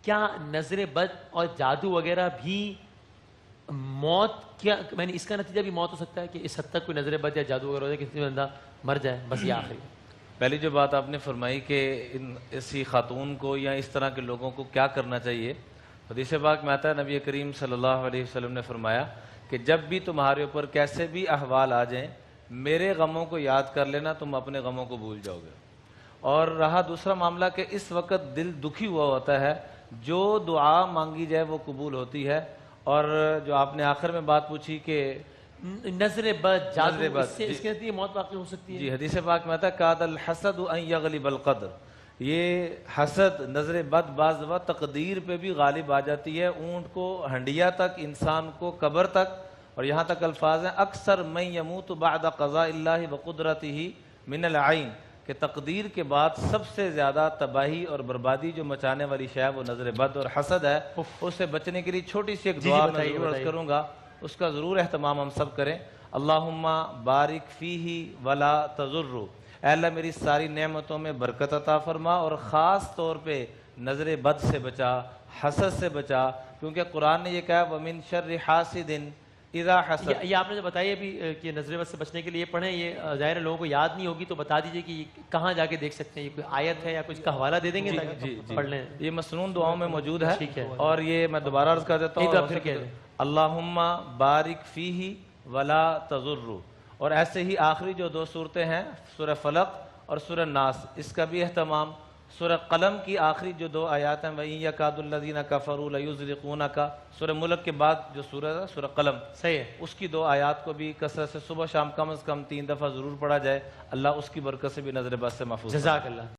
کیا نظر بد اور جادو وغیرہ بھی موت کیا میں نے اس کا نتیجہ بھی موت ہو سکتا ہے کہ اس حد تک کوئی نظر بد یا جادو وغیرہ ہو جائے کہ کسی بندہ مر جائے؟ بس یہ آخری پہلی جو بات آپ نے فرمائی کہ اسی خاتون کو یا اس طرح کے لوگوں کو کیا کرنا چاہیے، حدیث پاک میں آتا ہے نبی کریم صلی اللہ علیہ وسلم نے فرمایا کہ جب بھی تمہارے اوپر کیسے بھی احوال آ جائیں میرے غموں کو یاد کر لینا، تم اپنے غموں کو بھول جاؤ گے۔ اور رہا دوسرا معاملہ کہ اس وقت دل دکھی ہوا ہوتا ہے، جو دعا مانگی جائے وہ قبول ہوتی ہے۔ اور جو آپ نے آخر میں بات پوچھی کہ نظر بد جادو، بد، اس کے نتیجے موت واقع ہو سکتی ہے؟ جی حدیث پاک میں آتا ہے کاد الحسد ان یغلب القدر، یہ حسد نظر بد بعض دفعہ تقدیر پہ بھی غالب آ جاتی ہے، اونٹ کو ہنڈیا تک، انسان کو قبر تک۔ اور یہاں تک الفاظ ہیں اکثر من یموت بعد قضاء اللہ وقدرتہ من العین، کہ تقدیر کے بعد سب سے زیادہ تباہی اور بربادی جو مچانے والی شے ہے وہ نظر بد اور حسد ہے۔ اس سے بچنے کے لیے چھوٹی سی ایک دعا میں ضرور عرض کروں گا، اس کا ضرور اہتمام ہم سب کریں۔ اللہم بارک فیہ ولا تضر، اے اللہ میری ساری نعمتوں میں برکت عطا فرما اور خاص طور پہ نظر بد سے بچا، حسد سے بچا، کیونکہ قرآن نے یہ کہا وَمِن شَرِّ حَاسِدٍ اذا حسد۔ یہ آپ نے جو بتایا ابھی کہ نظر بد سے بچنے کے لیے پڑھیں، یہ ظاہر ہے لوگوں کو یاد نہیں ہوگی، تو بتا دیجئے کہ یہ کہاں جا کے دیکھ سکتے ہیں، یہ کوئی آیت ہے یا کچھ کا حوالہ دے دیں گے تاکہ پڑھ لیں؟ یہ مسنون دعاؤں میں موجود ہے، ٹھیک ہے۔ اور یہ میں دوبارہ عرض کر دیتا ہوں، پھر کہہ دیں اللہم بارک فیہ ولا تضر۔ اور ایسے ہی آخری جو دو صورتیں ہیں سورہ فلق اور سورہ ناس، اس کا بھی اہتمام۔ سورہ قلم کی آخری جو دو آیات ہیں وَإِن يَكَادُ الَّذِينَ كَفَرُوا لَيُزْلِقُونَكَ، سورہ ملک کے بعد جو سورہ ہے سورہ قلم، صحیح ہے، اس کی دو آیات کو بھی کثرت سے صبح شام کم از کم 3 دفعہ ضرور پڑھا جائے، اللہ اس کی برکت سے بھی نظر بد سے محفوظ۔ جزاک اللہ۔